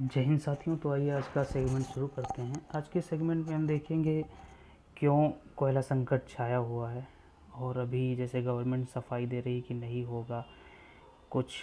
जय हिंद साथियों। तो आइए आज का सेगमेंट शुरू करते हैं। आज के सेगमेंट में हम देखेंगे क्यों कोयला संकट छाया हुआ है, और अभी जैसे गवर्नमेंट सफाई दे रही कि नहीं होगा कुछ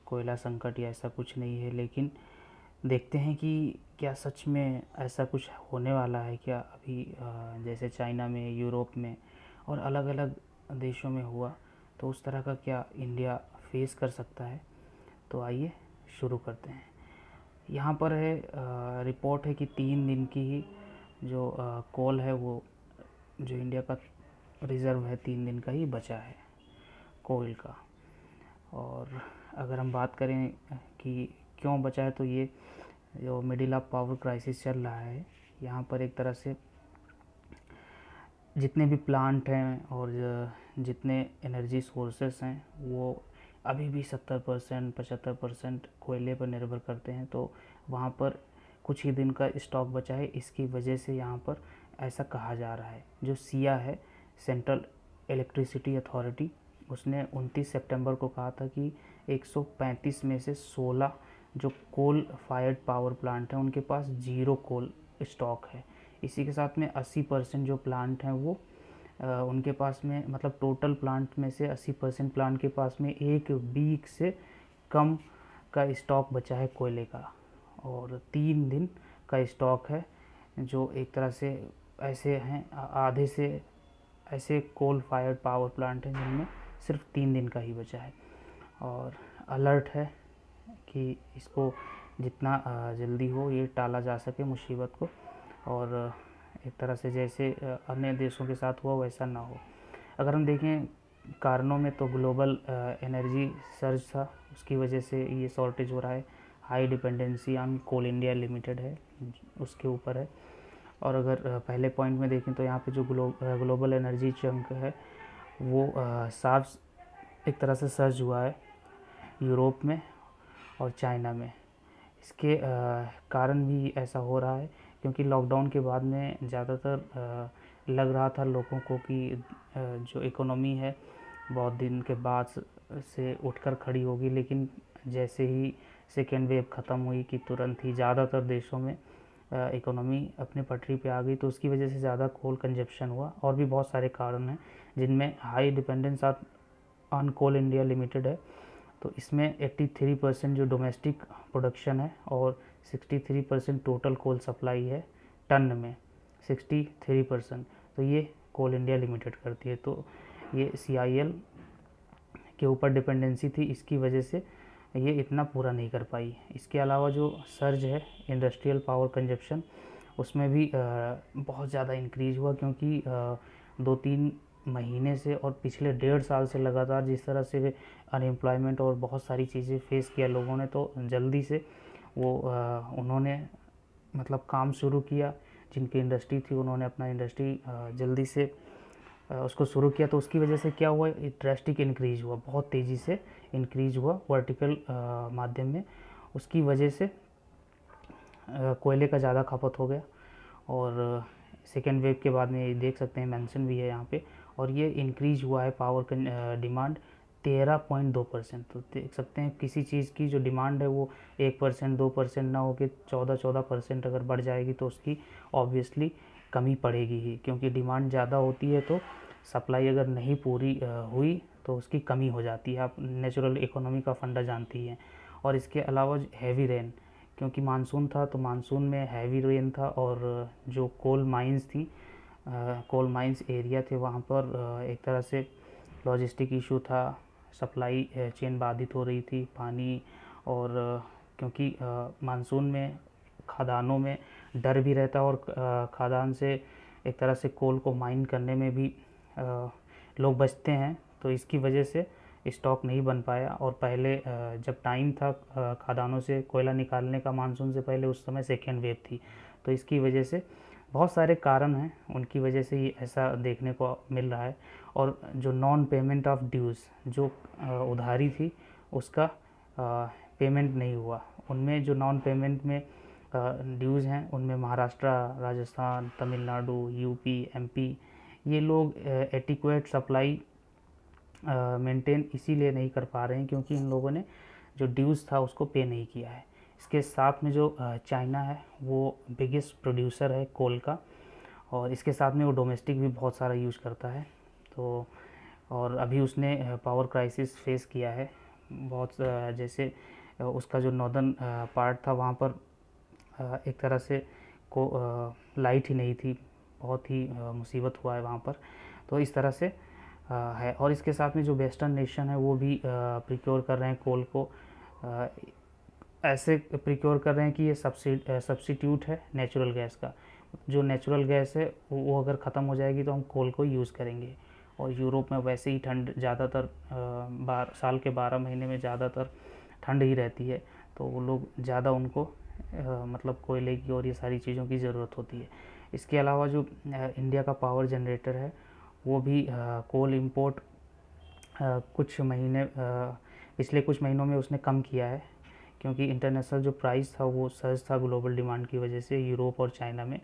कोयला संकट या ऐसा कुछ नहीं है, लेकिन देखते हैं कि क्या सच में ऐसा कुछ होने वाला है क्या। अभी जैसे चाइना में, यूरोप में और अलग अलग देशों में हुआ, तो उस तरह का क्या इंडिया फेस कर सकता है। तो आइए शुरू करते हैं। यहाँ पर है रिपोर्ट है कि 3 दिन की ही जो कोल है, वो जो इंडिया का रिज़र्व है 3 दिन का ही बचा है कोयल का। और अगर हम बात करें कि क्यों बचा है, तो ये जो मिडिल ऑफ पावर क्राइसिस चल रहा है, यहाँ पर एक तरह से जितने भी प्लांट हैं और जितने एनर्जी सोर्सेस हैं वो अभी भी 70% 75% कोयले पर निर्भर करते हैं। तो वहाँ पर कुछ ही दिन का स्टॉक बचा है, इसकी वजह से यहाँ पर ऐसा कहा जा रहा है। जो सिया है, सेंट्रल इलेक्ट्रिसिटी अथॉरिटी, उसने 29 सितंबर को कहा था कि 135 में से 16 जो कोल फायर्ड पावर प्लांट हैं उनके पास ज़ीरो कोल स्टॉक है। इसी के साथ में 80% जो प्लांट हैं वो उनके पास में, मतलब टोटल प्लांट में से 80% प्लांट के पास में 1 वीक से कम का स्टॉक बचा है कोयले का, और 3 दिन का स्टॉक है। जो एक तरह से ऐसे हैं, आधे से ऐसे कोल फायर्ड पावर प्लांट हैं जिनमें सिर्फ 3 दिन का ही बचा है। और अलर्ट है कि इसको जितना जल्दी हो ये टाला जा सके मुसीबत को, और एक तरह से जैसे अन्य देशों के साथ हुआ वैसा ना हो। अगर हम देखें कारणों में, तो ग्लोबल एनर्जी सर्ज था, उसकी वजह से ये शॉर्टेज हो रहा है। High dependency on Coal India Limited है, उसके ऊपर है। और अगर पहले पॉइंट में देखें तो यहाँ पे जो ग्लोबल एनर्जी चंक है वो साफ एक तरह से सर्ज हुआ है यूरोप में और चाइना में। इसके कारण भी ऐसा हो रहा है क्योंकि लॉकडाउन के बाद में ज़्यादातर लग रहा था लोगों को कि जो इकोनॉमी है बहुत दिन के बाद से उठकर खड़ी होगी, लेकिन जैसे ही सेकेंड वेव ख़त्म हुई कि तुरंत ही ज़्यादातर देशों में इकोनॉमी अपने पटरी पे आ गई। तो उसकी वजह से ज़्यादा कोल कंजप्शन हुआ, और भी बहुत सारे कारण हैं जिनमें high dependence on Coal India Limited है। तो इसमें 83% जो डोमेस्टिक प्रोडक्शन है और 63% टोटल कोल सप्लाई है टन में, 63%। तो ये कोल इंडिया लिमिटेड करती है। तो ये CIL के ऊपर डिपेंडेंसी थी, इसकी वजह से ये इतना पूरा नहीं कर पाई। इसके अलावा जो सर्ज है इंडस्ट्रियल पावर कंजप्शन, उसमें भी बहुत ज़्यादा इंक्रीज हुआ, क्योंकि 2-3 महीने से और पिछले 1.5 साल से लगातार जिस तरह से अनएम्प्लॉयमेंट और बहुत सारी चीज़ें फेस किया लोगों ने, तो जल्दी से वो उन्होंने मतलब काम शुरू किया। जिनकी इंडस्ट्री थी उन्होंने अपना इंडस्ट्री जल्दी से उसको शुरू किया। तो उसकी वजह से क्या हुआ, ड्रास्टिक इंक्रीज हुआ, बहुत तेज़ी से इंक्रीज हुआ वर्टिकल माध्यम में। उसकी वजह से कोयले का ज़्यादा खपत हो गया, और सेकेंड वेव के बाद में ये देख सकते हैं, मेंशन भी है यहाँ पे। और ये इंक्रीज हुआ है पावर डिमांड 13.2%। तो देख सकते हैं किसी चीज़ की जो डिमांड है वो 1% 2% ना हो के 14% अगर बढ़ जाएगी, तो उसकी ऑब्वियसली कमी पड़ेगी ही, क्योंकि डिमांड ज़्यादा होती है तो सप्लाई अगर नहीं पूरी हुई तो उसकी कमी हो जाती है। आप नेचुरल इकोनॉमी का फंडा जानती हैं। और इसके अलावा हैवी रेन, क्योंकि मानसून था तो मानसून में हैवी रेन था, और जो कोल माइंस थी, कोल माइंस एरिया थे, वहाँ पर एक तरह से लॉजिस्टिक इशू था, सप्लाई चेन बाधित हो रही थी पानी। और क्योंकि मानसून में खदानों में डर भी रहता है, और खदान से एक तरह से कोल को माइन करने में भी लोग बचते हैं, तो इसकी वजह से स्टॉक नहीं बन पाया। और पहले जब टाइम था खदानों से कोयला निकालने का मानसून से पहले, उस समय सेकेंड वेव थी। तो इसकी वजह से बहुत सारे कारण हैं, उनकी वजह से ये ऐसा देखने को मिल रहा है। और जो नॉन पेमेंट ऑफ ड्यूज़, जो उधारी थी उसका पेमेंट नहीं हुआ, उनमें जो नॉन पेमेंट में ड्यूज़ हैं उनमें महाराष्ट्र, राजस्थान, तमिलनाडु, यूपी, MP, ये लोग एटिक्वेट सप्लाई मेंटेन इसीलिए नहीं कर पा रहे हैं क्योंकि इन लोगों ने जो ड्यूज़ था उसको पे नहीं किया है। इसके साथ में जो चाइना है वो बिगेस्ट प्रोड्यूसर है कोल का, और इसके साथ में वो डोमेस्टिक भी बहुत सारा यूज़ करता है। तो और अभी उसने पावर क्राइसिस फेस किया है बहुत, जैसे उसका जो नॉर्दर्न पार्ट था वहाँ पर एक तरह से को लाइट ही नहीं थी, बहुत ही मुसीबत हुआ है वहाँ पर। तो इस तरह से है। और इसके साथ में जो वेस्टर्न नेशन है वो भी प्रिक्योर कर रहे हैं कोल को, ऐसे प्रिक्योर कर रहे हैं कि ये सब्स्टिट्यूट है नेचुरल गैस का। जो नेचुरल गैस है वो अगर ख़त्म हो जाएगी तो हम कोल को यूज़ करेंगे। और यूरोप में वैसे ही ठंड ज़्यादातर साल के 12 महीने में ज़्यादातर ठंड ही रहती है, तो वो लोग ज़्यादा उनको मतलब कोयले की और ये सारी चीज़ों की ज़रूरत होती है। इसके अलावा जो इंडिया का पावर जनरेटर है वो भी कोल इंपोर्ट कुछ महीने पिछले कुछ महीनों में उसने कम किया है, क्योंकि इंटरनेशनल जो प्राइस था वो सर्ज था ग्लोबल डिमांड की वजह से यूरोप और चाइना में।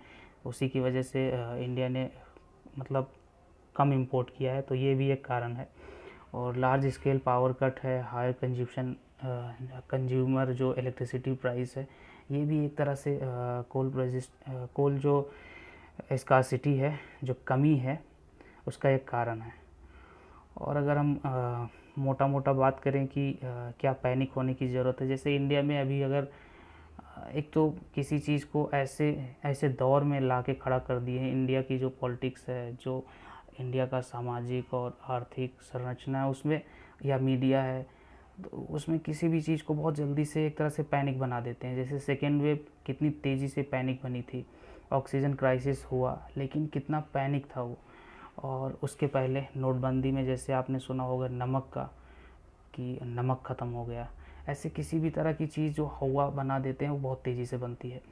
उसी की वजह से इंडिया ने मतलब कम इंपोर्ट किया है, तो ये भी एक कारण है। और लार्ज स्केल पावर कट है, हायर कंज्यूमर जो इलेक्ट्रिसिटी प्राइस है, ये भी एक तरह से कोल जो स्कार्सिटी है, जो कमी है, उसका एक कारण है। और अगर हम मोटा मोटा बात करें कि क्या पैनिक होने की ज़रूरत है, जैसे इंडिया में अभी अगर एक तो किसी चीज़ को ऐसे ऐसे दौर में ला के खड़ा कर दिए हैं, इंडिया की जो पॉलिटिक्स है, जो इंडिया का सामाजिक और आर्थिक संरचना है उसमें, या मीडिया है, तो उसमें किसी भी चीज़ को बहुत जल्दी से एक तरह से पैनिक बना देते हैं। जैसे सेकेंड वेव कितनी तेज़ी से पैनिक बनी थी, ऑक्सीजन क्राइसिस हुआ, लेकिन कितना पैनिक था वो। और उसके पहले नोटबंदी में जैसे आपने सुना होगा नमक का, कि नमक ख़त्म हो गया, ऐसे किसी भी तरह की चीज़ जो हवा बना देते हैं वो बहुत तेज़ी से बनती है।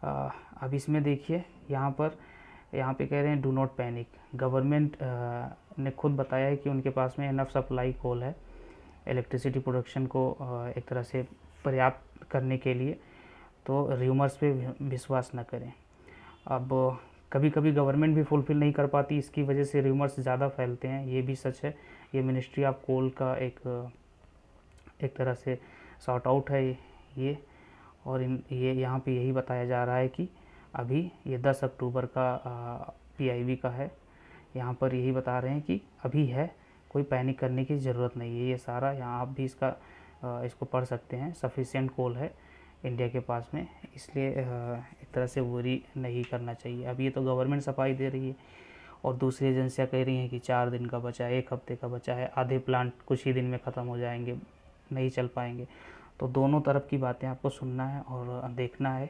अब इसमें देखिए यहाँ पे कह रहे हैं डू नॉट पैनिक। गवर्नमेंट ने खुद बताया है कि उनके पास में इनफ सप्लाई कोल है इलेक्ट्रिसिटी प्रोडक्शन को एक तरह से पर्याप्त करने के लिए, तो र्यूमर्स पे विश्वास न करें। अब कभी कभी गवर्नमेंट भी फुलफ़िल नहीं कर पाती, इसकी वजह से र्यूमर्स ज़्यादा फैलते हैं, ये भी सच है। ये मिनिस्ट्री ऑफ कोल का एक तरह से सॉर्ट आउट है ये। और ये यहाँ पे यही बताया जा रहा है कि अभी ये 10 अक्टूबर का PIB का है, यहाँ पर यही बता रहे हैं कि अभी है, कोई पैनिक करने की ज़रूरत नहीं है। ये सारा यहाँ आप भी इसको पढ़ सकते हैं, सफिशिएंट कोल है इंडिया के पास में, इसलिए एक तरह से वरी नहीं करना चाहिए। अब ये तो गवर्नमेंट सफाई दे रही है और दूसरी एजेंसियाँ कह रही हैं कि 4 दिन का बचा है, 1 हफ्ते का बचा है, आधे प्लांट कुछ ही दिन में ख़त्म हो जाएंगे, नहीं चल पाएंगे। तो दोनों तरफ की बातें आपको सुनना है और देखना है,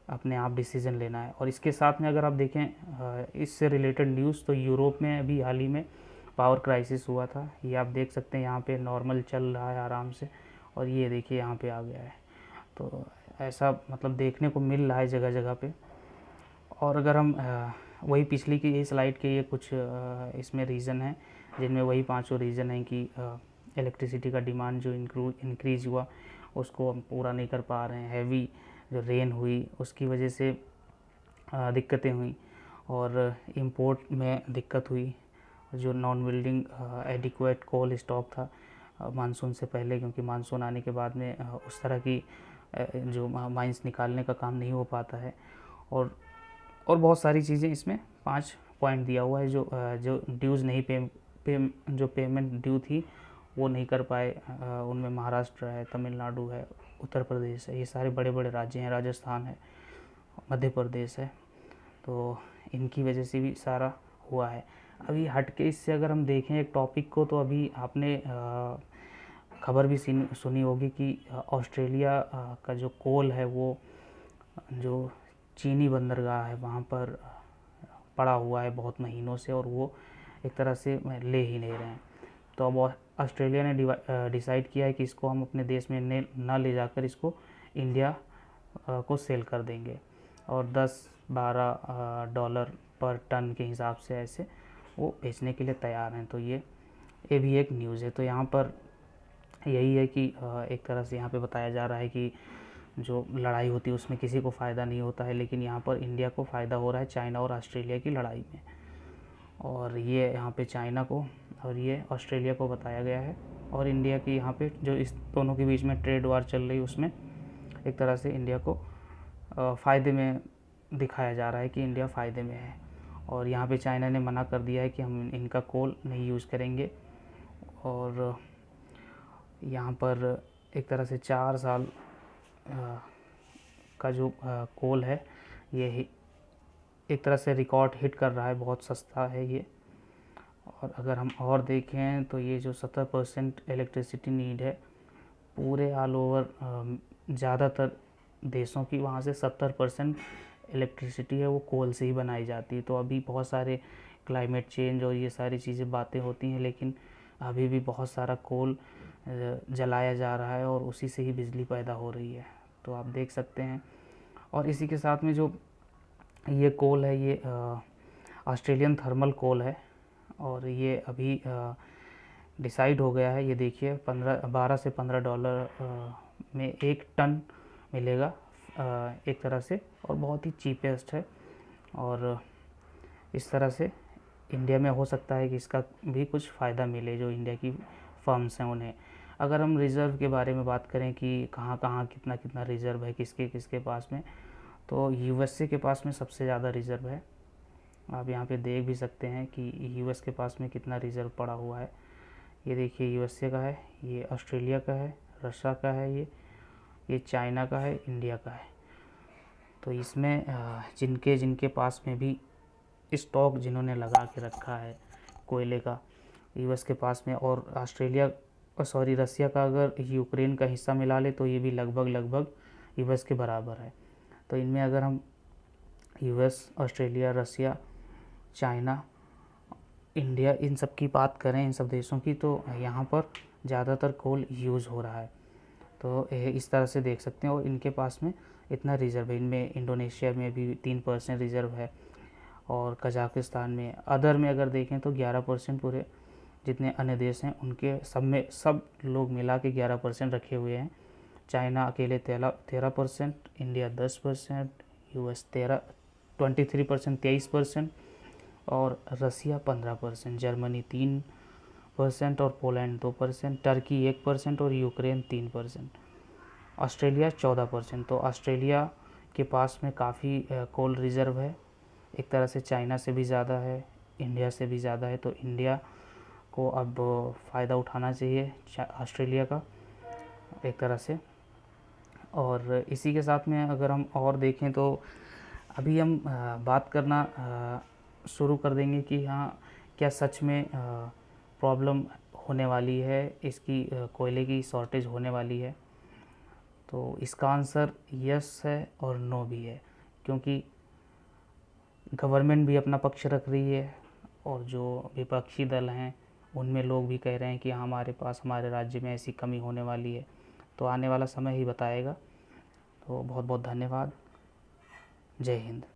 अपने आप डिसीज़न लेना है। और इसके साथ में अगर आप देखें इससे रिलेटेड न्यूज़, तो यूरोप में अभी हाल ही में पावर क्राइसिस हुआ था, ये आप देख सकते हैं। यहाँ पे नॉर्मल चल रहा है आराम से, और ये देखिए यहाँ पे आ गया है। तो ऐसा मतलब देखने को मिल रहा है जगह जगह पे। और अगर हम वही पिछली की स्लाइड के ये कुछ इसमें रीज़न हैं, जिनमें वही 5 रीज़न हैं कि इलेक्ट्रिसिटी का डिमांड जो इंक्रीज़ हुआ उसको हम पूरा नहीं कर पा रहे हैं, हैवी जो रेन हुई उसकी वजह से दिक्कतें हुई, और इंपोर्ट में दिक्कत हुई, जो नॉन बिल्डिंग एडिक्वेट कोल स्टॉक था मानसून से पहले, क्योंकि मानसून आने के बाद में उस तरह की जो माइंस निकालने का काम नहीं हो पाता है। और बहुत सारी चीज़ें, इसमें 5 पॉइंट दिया हुआ है, जो ड्यूज़ नहीं जो पेमेंट ड्यू थी वो नहीं कर पाए। उनमें महाराष्ट्र है, तमिलनाडु है, उत्तर प्रदेश है, ये सारे बड़े बड़े राज्य हैं, राजस्थान है, मध्य प्रदेश है, तो इनकी वजह से भी सारा हुआ है। अभी हट के इससे अगर हम देखें एक टॉपिक को, तो अभी आपने खबर भी सुनी होगी कि ऑस्ट्रेलिया का जो कोल है वो जो चीनी बंदरगाह है वहाँ पर पड़ा हुआ है बहुत महीनों से, और वो एक तरह से ले ही नहीं रहे हैं। तो अब ऑस्ट्रेलिया ने डिसाइड किया है कि इसको हम अपने देश में ना ले जाकर इसको इंडिया को सेल कर देंगे, और 10-12 डॉलर पर टन के हिसाब से ऐसे वो बेचने के लिए तैयार हैं। तो ये भी एक न्यूज़ है। तो यहाँ पर यही है कि एक तरह से यहाँ पे बताया जा रहा है कि जो लड़ाई होती है उसमें किसी को फ़ायदा नहीं होता है, लेकिन यहाँ पर इंडिया को फ़ायदा हो रहा है चाइना और ऑस्ट्रेलिया की लड़ाई में। और ये यहाँ पे चाइना को और ये ऑस्ट्रेलिया को बताया गया है, और इंडिया की यहाँ पे जो इस दोनों के बीच में ट्रेड वार चल रही है उसमें एक तरह से इंडिया को फ़ायदे में दिखाया जा रहा है कि इंडिया फ़ायदे में है। और यहाँ पे चाइना ने मना कर दिया है कि हम इनका कोल नहीं यूज़ करेंगे। और यहाँ पर एक तरह से 4 साल का जो कोल है ये एक तरह से रिकॉर्ड हिट कर रहा है, बहुत सस्ता है ये। और अगर हम और देखें तो ये जो 70% इलेक्ट्रिसिटी नीड है पूरे ऑल ओवर ज़्यादातर देशों की, वहाँ से 70% इलेक्ट्रिसिटी है वो कोल से ही बनाई जाती है। तो अभी बहुत सारे क्लाइमेट चेंज और ये सारी चीज़ें बातें होती हैं, लेकिन अभी भी बहुत सारा कोल जलाया जा रहा है और उसी से ही बिजली पैदा हो रही है। तो आप देख सकते हैं। और इसी के साथ में जो ये कोल है ये ऑस्ट्रेलियन थर्मल कोल है और ये अभी डिसाइड हो गया है। ये देखिए 12 से $15 में 1 टन मिलेगा एक तरह से, और बहुत ही चीपेस्ट है। और इस तरह से इंडिया में हो सकता है कि इसका भी कुछ फ़ायदा मिले जो इंडिया की फर्म्स हैं उन्हें। अगर हम रिज़र्व के बारे में बात करें कि कहाँ कहाँ कितना कितना रिज़र्व है किसके किसके पास में, तो यूएसए के पास में सबसे ज़्यादा रिज़र्व है। आप यहाँ पे देख भी सकते हैं कि यूएस के पास में कितना रिज़र्व पड़ा हुआ है। ये देखिए यूएसए का है, ये ऑस्ट्रेलिया का है, रशिया का है, ये चाइना का है, इंडिया का है। तो इसमें जिनके जिनके पास में भी स्टॉक जिन्होंने लगा के रखा है कोयले का यूएस के पास में, और रसिया का अगर यूक्रेन का हिस्सा मिला ले तो ये भी लगभग यूएस के बराबर है। तो इनमें अगर हम यूएस, ऑस्ट्रेलिया, रसिया, चाइना, इंडिया, इन सब की बात करें, इन सब देशों की, तो यहाँ पर ज़्यादातर कोल यूज़ हो रहा है। तो इस तरह से देख सकते हैं। और इनके पास में इतना रिज़र्व है। इनमें इंडोनेशिया में भी 3% रिज़र्व है, और कजाकिस्तान में, अदर में अगर देखें तो 11%। पूरे जितने अन्य देश हैं उनके सब में सब लोग मिला के 11% रखे हुए हैं। चाइना अकेले 13%, इंडिया 10%, यूएस 23%, 23%, और रसिया 15%, जर्मनी 3% और पोलैंड 2%, टर्की 1% और यूक्रेन 3%, ऑस्ट्रेलिया 14%। तो ऑस्ट्रेलिया के पास में काफ़ी कोल रिज़र्व है, एक तरह से चाइना से भी ज़्यादा है, इंडिया से भी ज़्यादा है। तो इंडिया को अब फ़ायदा उठाना चाहिए ऑस्ट्रेलिया का एक तरह से। और इसी के साथ में अगर हम और देखें तो अभी हम बात करना शुरू कर देंगे कि हाँ क्या सच में प्रॉब्लम होने वाली है, इसकी कोयले की शॉर्टेज होने वाली है। तो इसका आंसर यस है और नो भी है, क्योंकि गवर्नमेंट भी अपना पक्ष रख रही है और जो विपक्षी दल हैं उनमें लोग भी कह रहे हैं कि हमारे पास हमारे राज्य में ऐसी कमी होने वाली है। तो आने वाला समय ही बताएगा। तो बहुत बहुत धन्यवाद। जय हिंद।